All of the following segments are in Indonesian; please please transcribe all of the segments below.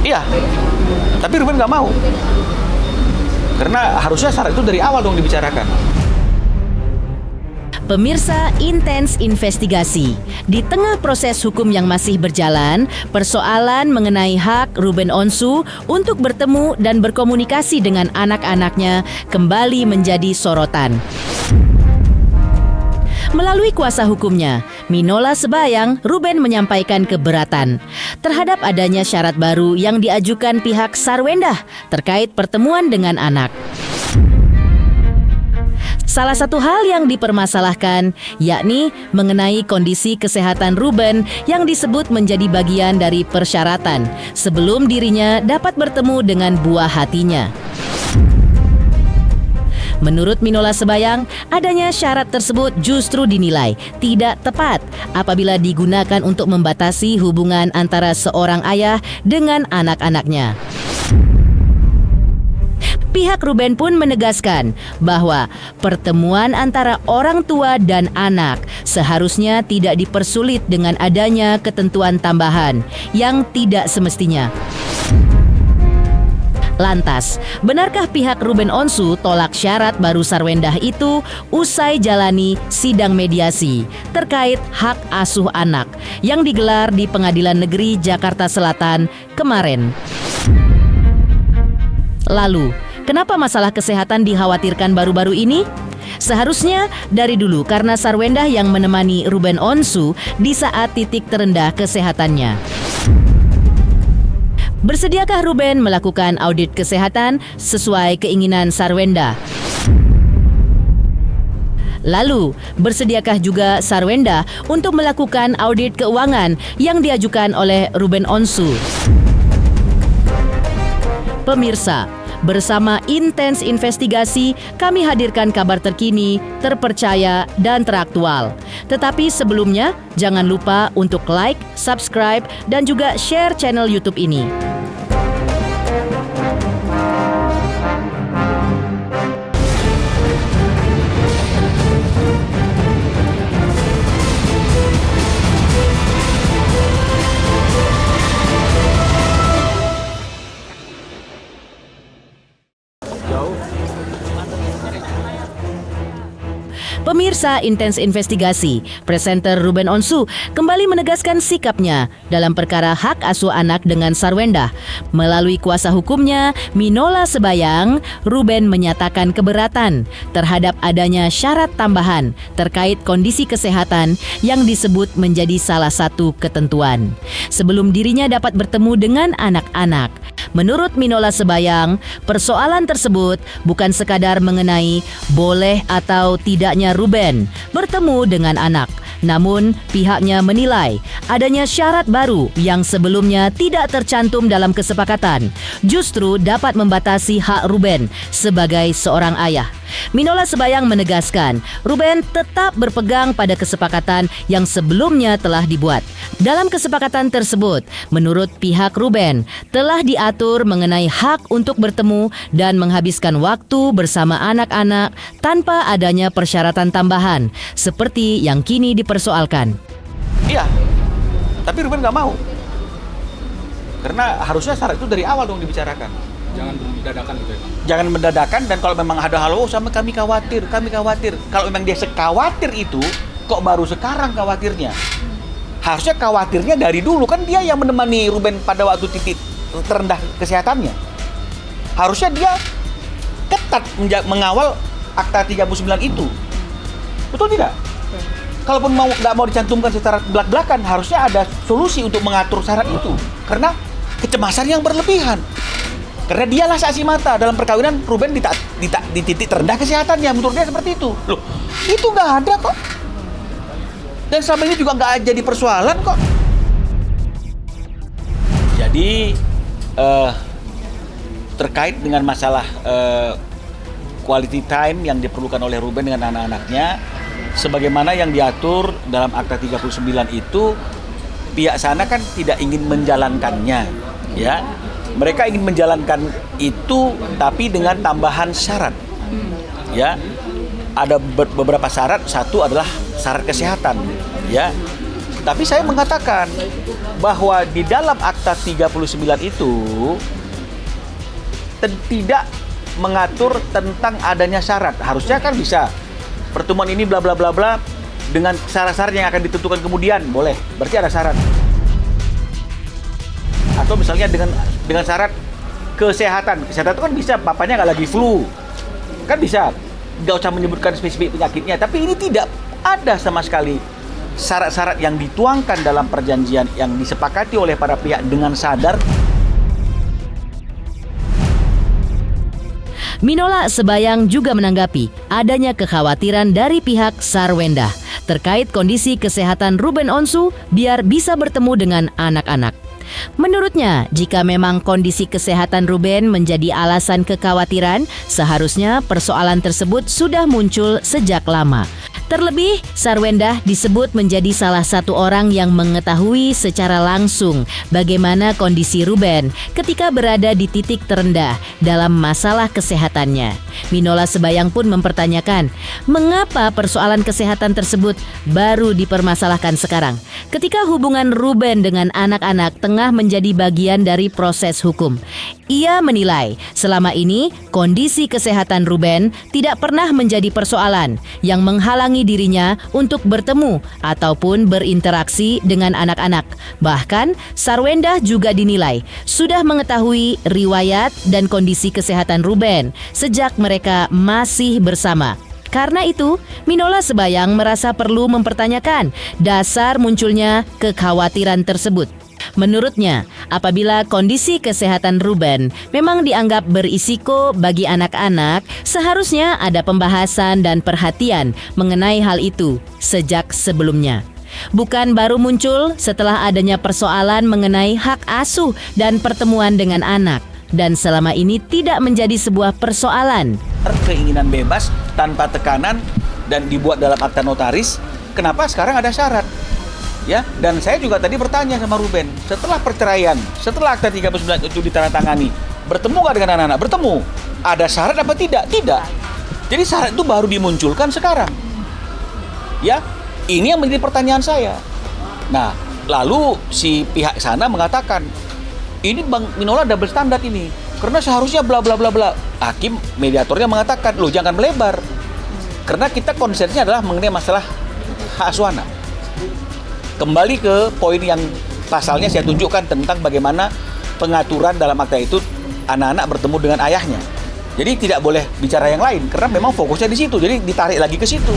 Iya, tapi Ruben nggak mau. Karena harusnya syarat itu dari awal dong dibicarakan. Pemirsa Intens Investigasi, di tengah proses hukum yang masih berjalan, persoalan mengenai hak Ruben Onsu untuk bertemu dan berkomunikasi dengan anak-anaknya kembali menjadi sorotan. Melalui kuasa hukumnya, Minola Sebayang, Ruben menyampaikan keberatan terhadap adanya syarat baru yang diajukan pihak Sarwendah terkait pertemuan dengan anak. Salah satu hal yang dipermasalahkan yakni mengenai kondisi kesehatan Ruben yang disebut menjadi bagian dari persyaratan sebelum dirinya dapat bertemu dengan buah hatinya. Menurut Minola Sebayang, adanya syarat tersebut justru dinilai tidak tepat apabila digunakan untuk membatasi hubungan antara seorang ayah dengan anak-anaknya. Pihak Ruben pun menegaskan bahwa pertemuan antara orang tua dan anak seharusnya tidak dipersulit dengan adanya ketentuan tambahan yang tidak semestinya. Lantas, benarkah pihak Ruben Onsu tolak syarat baru Sarwendah itu usai jalani sidang mediasi terkait hak asuh anak yang digelar di Pengadilan Negeri Jakarta Selatan kemarin? Lalu, kenapa masalah kesehatan dikhawatirkan baru-baru ini? Seharusnya dari dulu karena Sarwendah yang menemani Ruben Onsu di saat titik terendah kesehatannya. Bersediakah Ruben melakukan audit kesehatan sesuai keinginan Sarwendah? Lalu, bersediakah juga Sarwendah untuk melakukan audit keuangan yang diajukan oleh Ruben Onsu? Pemirsa, bersama Intens Investigasi, kami hadirkan kabar terkini, terpercaya, dan teraktual. Tetapi sebelumnya, jangan lupa untuk like, subscribe, dan juga share channel YouTube ini. Pemirsa Intens Investigasi, presenter Ruben Onsu kembali menegaskan sikapnya dalam perkara hak asuh anak dengan Sarwendah. Melalui kuasa hukumnya, Minola Sebayang, Ruben menyatakan keberatan terhadap adanya syarat tambahan terkait kondisi kesehatan yang disebut menjadi salah satu ketentuan sebelum dirinya dapat bertemu dengan anak-anak. Menurut Minola Sebayang, persoalan tersebut bukan sekadar mengenai boleh atau tidaknya Ruben bertemu dengan anak. Namun, pihaknya menilai adanya syarat baru yang sebelumnya tidak tercantum dalam kesepakatan justru dapat membatasi hak Ruben sebagai seorang ayah. Minola Sebayang menegaskan, Ruben tetap berpegang pada kesepakatan yang sebelumnya telah dibuat. Dalam kesepakatan tersebut, menurut pihak Ruben, telah diatur mengenai hak untuk bertemu dan menghabiskan waktu bersama anak-anak tanpa adanya persyaratan tambahan, seperti yang kini dipersoalkan. Iya, tapi Ruben nggak mau. Karena harusnya syarat itu dari awal dong dibicarakan. Jangan mendadakan gitu ya, Pak. Jangan mendadakan, dan kalau memang ada hal, oh sama kami khawatir. Kalau memang dia sekhawatir itu, kok baru sekarang khawatirnya? Harusnya khawatirnya dari dulu, kan dia yang menemani Ruben pada waktu titik terendah kesehatannya. Harusnya dia ketat mengawal Akta 39 itu. Betul tidak? Kalaupun nggak mau dicantumkan secara belak-belakan, harusnya ada solusi untuk mengatur syarat itu. Karena kecemasan yang berlebihan. Karena dialah saksi mata dalam perkawinan Ruben di titik terendah kesehatannya. Menurut dia seperti itu. Loh, itu nggak ada kok. Dan selama ini juga nggak jadi persoalan kok. Jadi terkait dengan masalah quality time yang diperlukan oleh Ruben dengan anak-anaknya, sebagaimana yang diatur dalam Akta 39 itu, pihak sana kan tidak ingin menjalankannya, ya. Mereka ingin menjalankan itu tapi dengan tambahan syarat. Ya. Ada beberapa syarat, satu adalah syarat kesehatan, ya. Tapi saya mengatakan bahwa di dalam Akta 39 itu tidak mengatur tentang adanya syarat. Harusnya kan bisa pertemuan ini bla bla bla bla dengan syarat-syarat yang akan ditentukan kemudian, boleh. Berarti ada syarat. Atau misalnya dengan syarat kesehatan. Kesehatan itu kan bisa bapaknya nggak lagi flu. Kan bisa. Nggak usah menyebutkan spesifik penyakitnya. Tapi ini tidak ada sama sekali syarat-syarat yang dituangkan dalam perjanjian yang disepakati oleh para pihak dengan sadar. Minola Sebayang juga menanggapi adanya kekhawatiran dari pihak Sarwendah terkait kondisi kesehatan Ruben Onsu biar bisa bertemu dengan anak-anak. Menurutnya, jika memang kondisi kesehatan Ruben menjadi alasan kekhawatiran, seharusnya persoalan tersebut sudah muncul sejak lama. Terlebih, Sarwendah disebut menjadi salah satu orang yang mengetahui secara langsung bagaimana kondisi Ruben ketika berada di titik terendah dalam masalah kesehatannya. Minola Sebayang pun mempertanyakan, mengapa persoalan kesehatan tersebut baru dipermasalahkan sekarang, ketika hubungan Ruben dengan anak-anak tengah menjadi bagian dari proses hukum. Ia menilai selama ini kondisi kesehatan Ruben tidak pernah menjadi persoalan yang menghalangi dirinya untuk bertemu ataupun berinteraksi dengan anak-anak. Bahkan, Sarwendah juga dinilai sudah mengetahui riwayat dan kondisi kesehatan Ruben sejak mereka masih bersama. Karena itu, Minola Sebayang merasa perlu mempertanyakan dasar munculnya kekhawatiran tersebut. Menurutnya, apabila kondisi kesehatan Ruben memang dianggap berisiko bagi anak-anak, seharusnya ada pembahasan dan perhatian mengenai hal itu sejak sebelumnya. Bukan baru muncul setelah adanya persoalan mengenai hak asuh dan pertemuan dengan anak, dan selama ini tidak menjadi sebuah persoalan. Keinginan bebas tanpa tekanan dan dibuat dalam akta notaris, kenapa sekarang ada syarat? Ya, dan saya juga tadi bertanya sama Ruben, setelah perceraian, setelah akta 39 itu ditandatangani, bertemu nggak dengan anak-anak? Bertemu. Ada syarat apa tidak? Tidak. Jadi syarat itu baru dimunculkan sekarang. Ya, ini yang menjadi pertanyaan saya. Nah, lalu si pihak sana mengatakan, ini Bang Minola double standar ini, karena seharusnya bla bla bla bla. Hakim mediatornya mengatakan, loh jangan melebar, karena kita konsennya adalah mengenai masalah hak asuh anak. Kembali ke poin yang pasalnya saya tunjukkan tentang bagaimana pengaturan dalam akta itu anak-anak bertemu dengan ayahnya. Jadi tidak boleh bicara yang lain karena memang fokusnya di situ. Jadi ditarik lagi ke situ.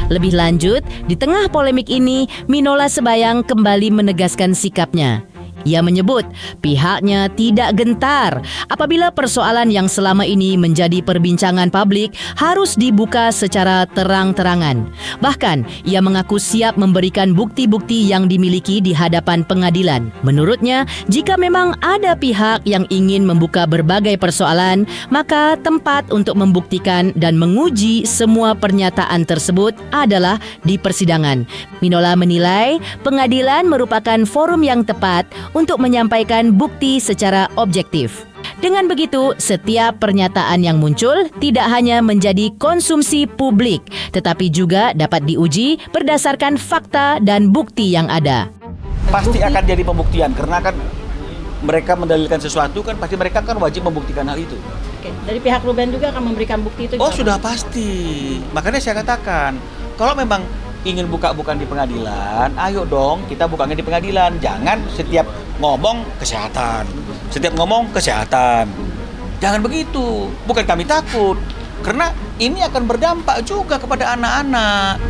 Lebih lanjut, di tengah polemik ini, Minola Sebayang kembali menegaskan sikapnya. Ia menyebut pihaknya tidak gentar apabila persoalan yang selama ini menjadi perbincangan publik harus dibuka secara terang-terangan. Bahkan, ia mengaku siap memberikan bukti-bukti yang dimiliki di hadapan pengadilan. Menurutnya, jika memang ada pihak yang ingin membuka berbagai persoalan, maka tempat untuk membuktikan dan menguji semua pernyataan tersebut adalah di persidangan. Minola menilai pengadilan merupakan forum yang tepat untuk menyampaikan bukti secara objektif. Dengan begitu, setiap pernyataan yang muncul tidak hanya menjadi konsumsi publik, tetapi juga dapat diuji berdasarkan fakta dan bukti yang ada. Pasti akan jadi pembuktian, karena kan mereka mendalilkan sesuatu kan pasti mereka kan wajib membuktikan hal itu. Oke, dari pihak Ruben juga akan memberikan bukti itu. Oh sudah pasti, makanya saya katakan kalau memang ingin buka-bukan di pengadilan, ayo dong kita bukanya di pengadilan. Jangan setiap ngomong kesehatan, setiap ngomong kesehatan. Jangan begitu, bukan kami takut, karena ini akan berdampak juga kepada anak-anak.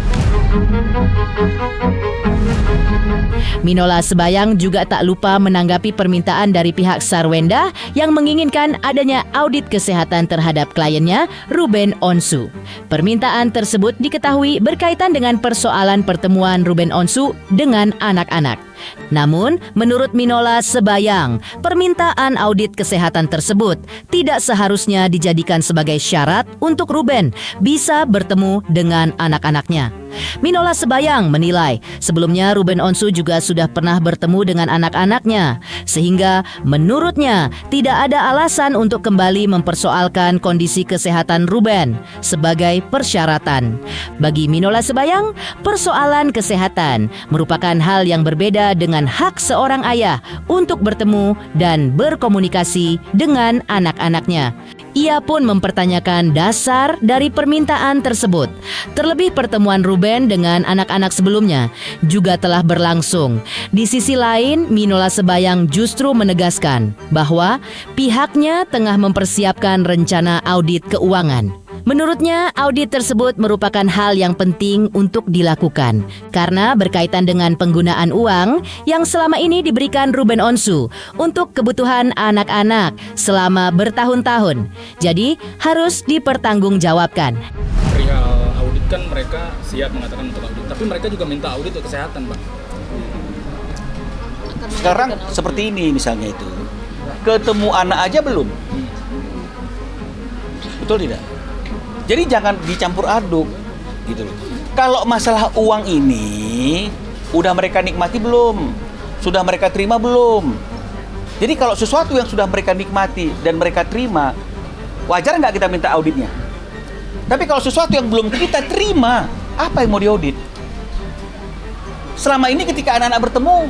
Minola Sebayang juga tak lupa menanggapi permintaan dari pihak Sarwendah yang menginginkan adanya audit kesehatan terhadap kliennya, Ruben Onsu. Permintaan tersebut diketahui berkaitan dengan persoalan pertemuan Ruben Onsu dengan anak-anak. Namun, menurut Minola Sebayang, permintaan audit kesehatan tersebut tidak seharusnya dijadikan sebagai syarat untuk Ruben bisa bertemu dengan anak-anaknya. Minola Sebayang Sebayang menilai sebelumnya Ruben Onsu juga sudah pernah bertemu dengan anak-anaknya, sehingga menurutnya tidak ada alasan untuk kembali mempersoalkan kondisi kesehatan Ruben sebagai persyaratan. Bagi Minola Sebayang, persoalan kesehatan merupakan hal yang berbeda dengan hak seorang ayah untuk bertemu dan berkomunikasi dengan anak-anaknya. Ia pun mempertanyakan dasar dari permintaan tersebut. Terlebih pertemuan Ruben dengan anak-anak sebelumnya juga telah berlangsung. Di sisi lain, Minola Sebayang justru menegaskan bahwa pihaknya tengah mempersiapkan rencana audit keuangan. Menurutnya, audit tersebut merupakan hal yang penting untuk dilakukan karena berkaitan dengan penggunaan uang yang selama ini diberikan Ruben Onsu untuk kebutuhan anak-anak selama bertahun-tahun. Jadi, harus dipertanggungjawabkan. Perihal audit kan mereka siap mengatakan untuk audit, tapi mereka juga minta audit untuk kesehatan, Bang. Sekarang seperti ini misalnya itu. Ketemu anak aja belum. Betul tidak? Jadi jangan dicampur aduk gitu loh. Kalau masalah uang ini udah mereka nikmati belum? Sudah mereka terima belum? Jadi kalau sesuatu yang sudah mereka nikmati dan mereka terima, wajar nggak kita minta auditnya? Tapi kalau sesuatu yang belum kita terima, apa yang mau diaudit? Selama ini ketika anak-anak bertemu,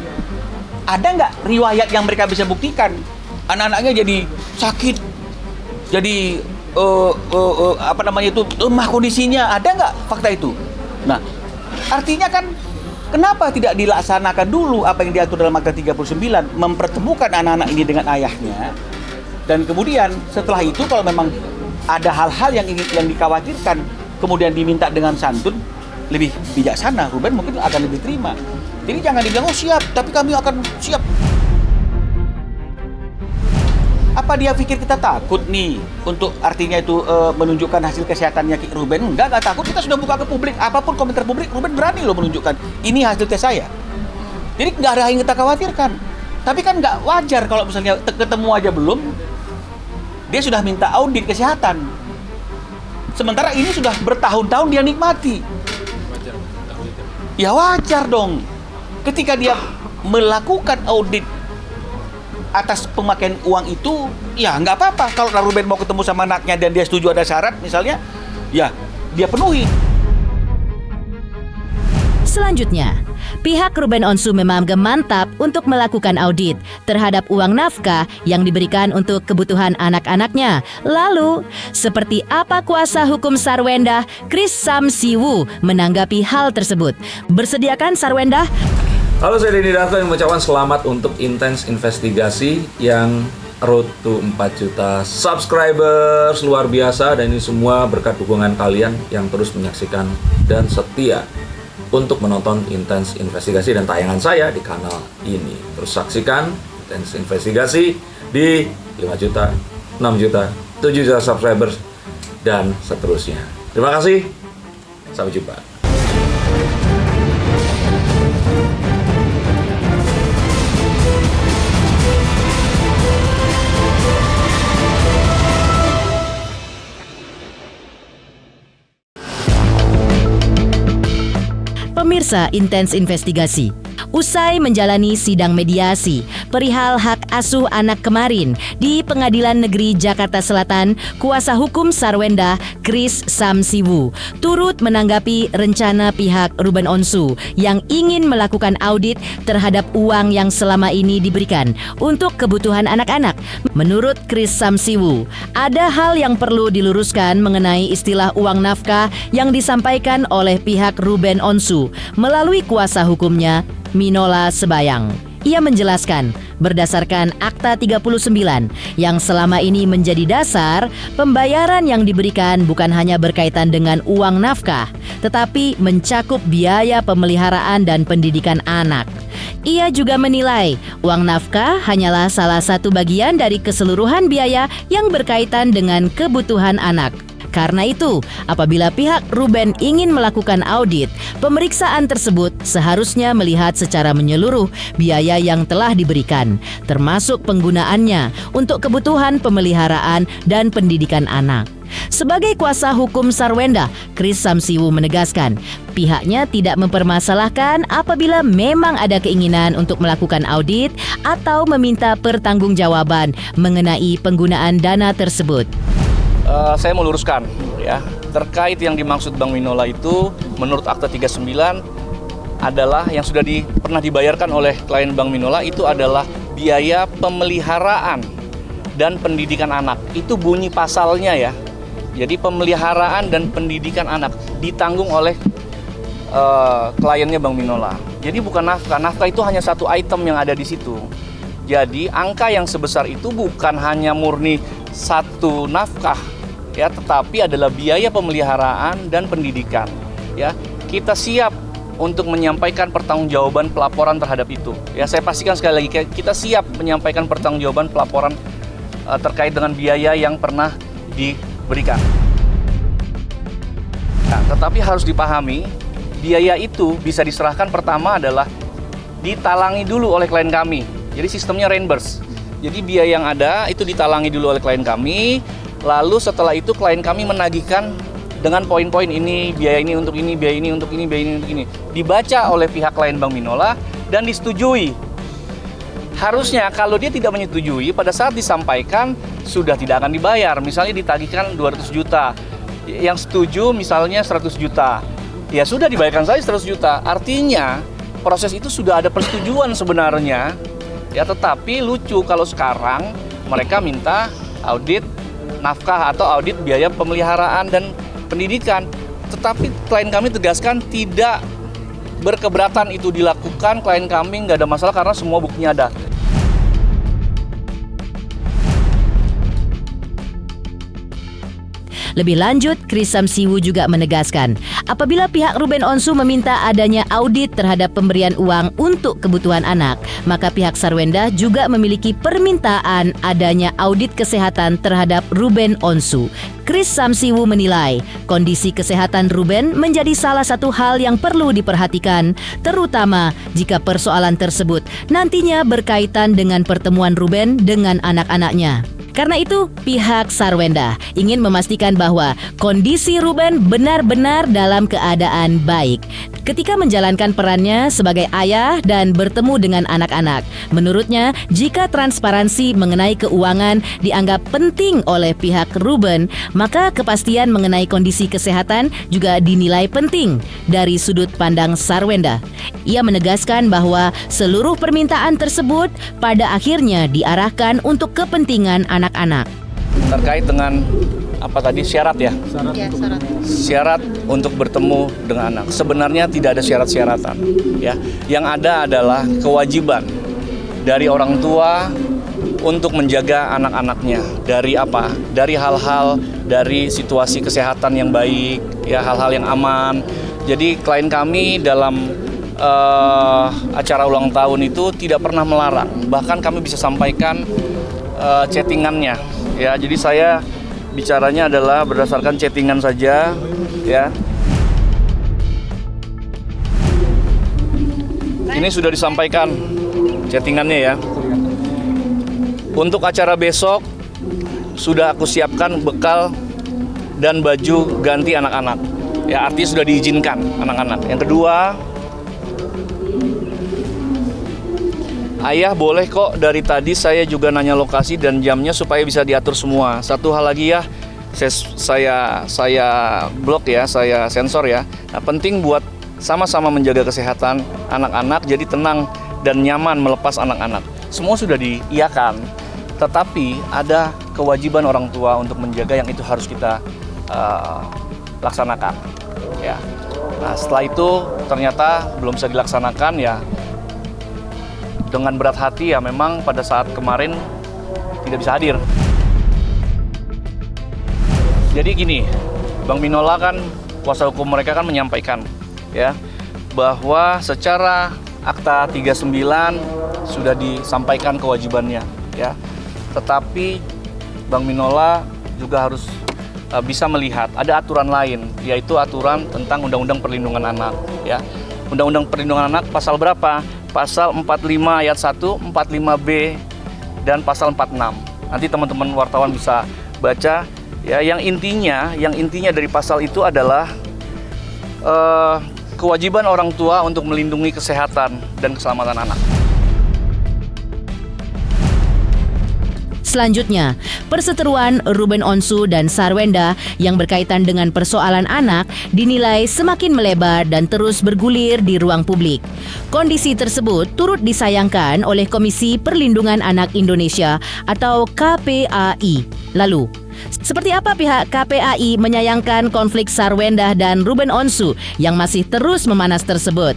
ada nggak riwayat yang mereka bisa buktikan? Anak-anaknya jadi sakit, jadi lemah kondisinya, ada nggak fakta itu? Nah, artinya kan kenapa tidak dilaksanakan dulu apa yang diatur dalam Akta 39, mempertemukan anak-anak ini dengan ayahnya, dan kemudian setelah itu kalau memang ada hal-hal yang dikhawatirkan, kemudian diminta dengan santun, lebih bijaksana, Ruben mungkin akan lebih terima. Jadi jangan dibilang, oh siap, tapi kami akan siap. Apa dia pikir kita takut nih untuk artinya itu menunjukkan hasil kesehatannya Ruben? Enggak takut, kita sudah buka ke publik. Apapun komentar publik, Ruben berani loh menunjukkan ini hasil tes saya. Jadi nggak ada yang kita khawatirkan. Tapi kan nggak wajar kalau misalnya ketemu aja belum, dia sudah minta audit kesehatan. Sementara ini sudah bertahun-tahun dia nikmati. Ya wajar dong. Ketika dia melakukan audit atas pemakaian uang itu, ya nggak apa-apa. Kalau Ruben mau ketemu sama anaknya dan dia setuju ada syarat misalnya, ya dia penuhi. Selanjutnya, pihak Ruben Onsu memang mantap untuk melakukan audit terhadap uang nafkah yang diberikan untuk kebutuhan anak-anaknya. Lalu, seperti apa kuasa hukum Sarwendah, Chris Samsiwu, menanggapi hal tersebut? Bersediakan Sarwendah? Halo, saya Denny Darto yang mengucapkan selamat untuk Intens Investigasi yang road to 4 juta subscribers, luar biasa. Dan ini semua berkat dukungan kalian yang terus menyaksikan dan setia untuk menonton Intens Investigasi dan tayangan saya di kanal ini. Terus saksikan Intens Investigasi di 5 juta, 6 juta, 7 juta subscribers dan seterusnya. Terima kasih, sampai jumpa. Pemirsa Intens Investigasi, usai menjalani sidang mediasi perihal hak asuh anak kemarin di Pengadilan Negeri Jakarta Selatan, kuasa hukum Sarwendah, Chris Samsiwu, turut menanggapi rencana pihak Ruben Onsu yang ingin melakukan audit terhadap uang yang selama ini diberikan untuk kebutuhan anak-anak. Menurut Chris Samsiwu, ada hal yang perlu diluruskan mengenai istilah uang nafkah yang disampaikan oleh pihak Ruben Onsu melalui kuasa hukumnya, Minola Sebayang. Ia menjelaskan berdasarkan Akta 39 yang selama ini menjadi dasar, pembayaran yang diberikan bukan hanya berkaitan dengan uang nafkah, tetapi mencakup biaya pemeliharaan dan pendidikan anak. Ia juga menilai uang nafkah hanyalah salah satu bagian dari keseluruhan biaya yang berkaitan dengan kebutuhan anak. Karena itu, apabila pihak Ruben ingin melakukan audit, pemeriksaan tersebut seharusnya melihat secara menyeluruh biaya yang telah diberikan, termasuk penggunaannya untuk kebutuhan pemeliharaan dan pendidikan anak. Sebagai kuasa hukum Sarwenda, Chris Samsiwu menegaskan pihaknya tidak mempermasalahkan apabila memang ada keinginan untuk melakukan audit atau meminta pertanggungjawaban mengenai penggunaan dana tersebut. Saya meluruskan ya, terkait yang dimaksud Bank Minola itu menurut Akta 39 adalah yang sudah pernah dibayarkan oleh klien Bank Minola itu adalah biaya pemeliharaan dan pendidikan anak. Itu bunyi pasalnya ya. Jadi pemeliharaan dan pendidikan anak ditanggung oleh kliennya Bank Minola. Jadi bukan nafkah. Nafkah itu hanya satu item yang ada di situ. Jadi angka yang sebesar itu bukan hanya murni satu nafkah ya, tetapi adalah biaya pemeliharaan dan pendidikan ya. Kita siap untuk menyampaikan pertanggungjawaban pelaporan terhadap itu. Ya, saya pastikan sekali lagi kita siap menyampaikan pertanggungjawaban pelaporan terkait dengan biaya yang pernah diberikan. Nah, tetapi harus dipahami, biaya itu bisa diserahkan pertama adalah ditalangi dulu oleh klien kami. Jadi sistemnya reimburse. Jadi biaya yang ada itu ditalangi dulu oleh klien kami, lalu setelah itu klien kami menagihkan dengan poin-poin ini, biaya ini untuk ini, biaya ini untuk ini, biaya ini untuk ini. Dibaca oleh pihak klien Bank Minola dan disetujui. Harusnya kalau dia tidak menyetujui, pada saat disampaikan sudah tidak akan dibayar. Misalnya ditagihkan 200 juta, yang setuju misalnya 100 juta. Ya sudah dibayarkan saja 100 juta. Artinya proses itu sudah ada persetujuan sebenarnya. Ya, tetapi lucu kalau sekarang mereka minta audit nafkah atau audit biaya pemeliharaan dan pendidikan. Tetapi klien kami tegaskan tidak berkeberatan itu dilakukan. Klien kami nggak ada masalah karena semua buktinya ada. Lebih lanjut, Chris Samsiwu juga menegaskan, apabila pihak Ruben Onsu meminta adanya audit terhadap pemberian uang untuk kebutuhan anak, maka pihak Sarwenda juga memiliki permintaan adanya audit kesehatan terhadap Ruben Onsu. Chris Samsiwu menilai, kondisi kesehatan Ruben menjadi salah satu hal yang perlu diperhatikan, terutama jika persoalan tersebut nantinya berkaitan dengan pertemuan Ruben dengan anak-anaknya. Karena itu, pihak Sarwenda ingin memastikan bahwa kondisi Ruben benar-benar dalam keadaan baik ketika menjalankan perannya sebagai ayah dan bertemu dengan anak-anak. Menurutnya, jika transparansi mengenai keuangan dianggap penting oleh pihak Ruben, maka kepastian mengenai kondisi kesehatan juga dinilai penting dari sudut pandang Sarwenda. Ia menegaskan bahwa seluruh permintaan tersebut pada akhirnya diarahkan untuk kepentingan anak-anak. Terkait dengan apa tadi syarat ya? Syarat untuk bertemu dengan anak. Sebenarnya tidak ada syarat-syaratan ya. Yang ada adalah kewajiban dari orang tua untuk menjaga anak-anaknya dari apa? Dari hal-hal, dari situasi kesehatan yang baik, ya, hal-hal yang aman. Jadi klien kami dalam acara ulang tahun itu tidak pernah melarang. Bahkan kami bisa sampaikan chattingannya, ya. Jadi saya bicaranya adalah berdasarkan chattingan saja, ya. Ini sudah disampaikan chattingannya ya. Untuk acara besok sudah aku siapkan bekal dan baju ganti anak-anak. Ya, artinya sudah diizinkan anak-anak. Yang kedua, ayah boleh kok dari tadi saya juga nanya lokasi dan jamnya supaya bisa diatur semua. Satu hal lagi ya, saya blok ya, saya sensor ya. Nah, penting buat sama-sama menjaga kesehatan anak-anak, jadi tenang dan nyaman melepas anak-anak. Semua sudah diiyakan, tetapi ada kewajiban orang tua untuk menjaga yang itu harus kita laksanakan. Ya. Nah, setelah itu ternyata belum bisa dilaksanakan ya. Dengan berat hati ya, memang pada saat kemarin tidak bisa hadir. Jadi gini, Bank Minola kan, kuasa hukum mereka kan menyampaikan ya bahwa secara Akta 39 sudah disampaikan kewajibannya ya. Tetapi Bank Minola juga harus bisa melihat ada aturan lain, yaitu aturan tentang Undang-Undang Perlindungan Anak ya. Undang-Undang Perlindungan Anak pasal berapa? Pasal 45 ayat 1, 45B, dan pasal 46. Nanti teman-teman wartawan bisa baca. Ya, yang intinya dari pasal itu adalah kewajiban orang tua untuk melindungi kesehatan dan keselamatan anak. Selanjutnya, perseteruan Ruben Onsu dan Sarwenda yang berkaitan dengan persoalan anak dinilai semakin melebar dan terus bergulir di ruang publik. Kondisi tersebut turut disayangkan oleh Komisi Perlindungan Anak Indonesia atau KPAI. Lalu, seperti apa pihak KPAI menyayangkan konflik Sarwenda dan Ruben Onsu yang masih terus memanas tersebut?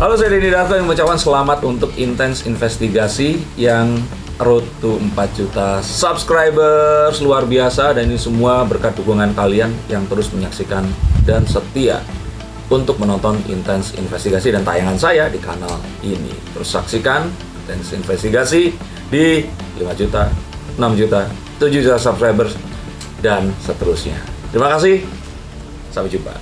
Halo, saya Denny Darto yang mengucapkan selamat untuk intens investigasi yang road to 4 juta subscribers, luar biasa, dan ini semua berkat dukungan kalian yang terus menyaksikan dan setia untuk menonton intens investigasi dan tayangan saya di kanal ini. Terus saksikan intens investigasi di 5 juta, 6 juta, 7 juta subscribers dan seterusnya. Terima kasih, sampai jumpa.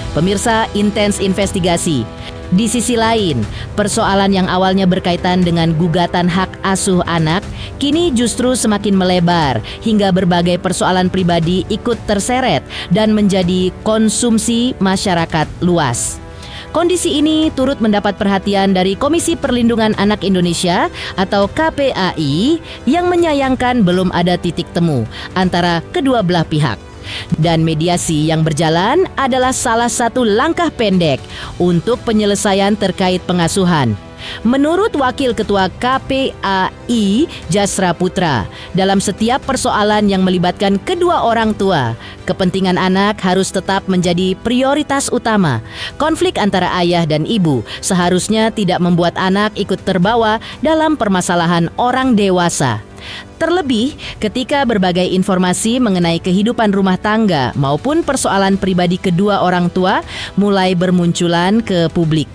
Pemirsa Intens Investigasi. Di sisi lain, persoalan yang awalnya berkaitan dengan gugatan hak asuh anak kini justru semakin melebar hingga berbagai persoalan pribadi ikut terseret dan menjadi konsumsi masyarakat luas. Kondisi ini turut mendapat perhatian dari Komisi Perlindungan Anak Indonesia atau KPAI yang menyayangkan belum ada titik temu antara kedua belah pihak. Dan mediasi yang berjalan adalah salah satu langkah pendek untuk penyelesaian terkait pengasuhan. Menurut Wakil Ketua KPAI Jasra Putra, dalam setiap persoalan yang melibatkan kedua orang tua, kepentingan anak harus tetap menjadi prioritas utama. Konflik antara ayah dan ibu seharusnya tidak membuat anak ikut terbawa dalam permasalahan orang dewasa. Terlebih ketika berbagai informasi mengenai kehidupan rumah tangga maupun persoalan pribadi kedua orang tua mulai bermunculan ke publik.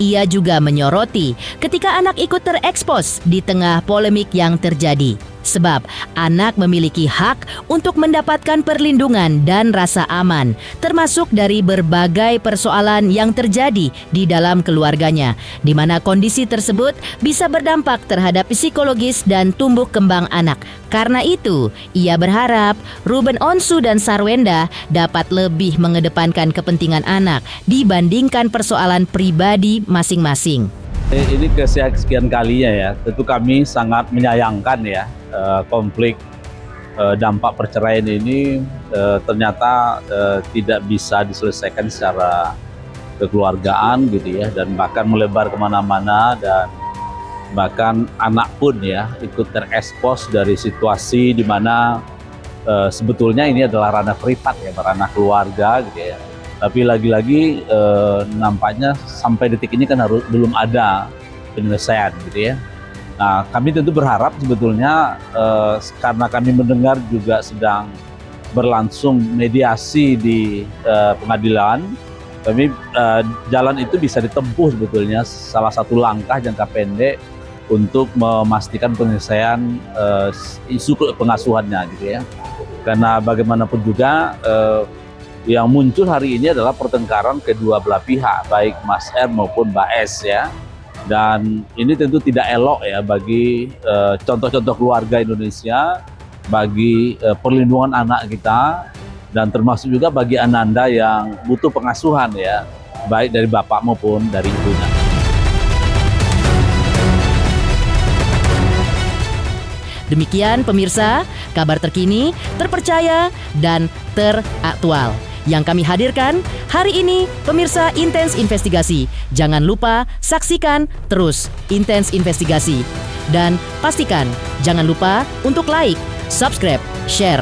Ia juga menyoroti ketika anak ikut terekspos di tengah polemik yang terjadi. Sebab anak memiliki hak untuk mendapatkan perlindungan dan rasa aman, termasuk dari berbagai persoalan yang terjadi di dalam keluarganya, di mana kondisi tersebut bisa berdampak terhadap psikologis dan tumbuh kembang anak. Karena itu, ia berharap Ruben Onsu dan Sarwenda dapat lebih mengedepankan kepentingan anak dibandingkan persoalan pribadi masing-masing. Ini kesekian kalinya ya, tentu kami sangat menyayangkan ya konflik dampak perceraian ini ternyata tidak bisa diselesaikan secara kekeluargaan gitu ya, dan bahkan melebar kemana-mana, dan bahkan anak pun ya ikut terekspos dari situasi di mana sebetulnya ini adalah ranah privat ya, ranah keluarga gitu ya. Tapi lagi-lagi nampaknya sampai detik ini kan belum ada penyelesaian gitu ya. Nah, kami tentu berharap sebetulnya karena kami mendengar juga sedang berlangsung mediasi di pengadilan, kami jalan itu bisa ditempuh sebetulnya, salah satu langkah jangka pendek untuk memastikan penyelesaian isu pengasuhannya gitu ya. Karena bagaimanapun juga yang muncul hari ini adalah pertengkaran kedua belah pihak, baik Mas R maupun Mbak S ya. Dan ini tentu tidak elok ya bagi contoh-contoh keluarga Indonesia, bagi perlindungan anak kita, dan termasuk juga bagi ananda yang butuh pengasuhan ya, baik dari bapak maupun dari ibunya. Demikian pemirsa, kabar terkini, terpercaya, dan teraktual yang kami hadirkan hari ini. Pemirsa Intens Investigasi, jangan lupa saksikan terus Intens Investigasi. Dan pastikan jangan lupa untuk like, subscribe, share,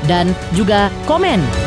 dan juga komen.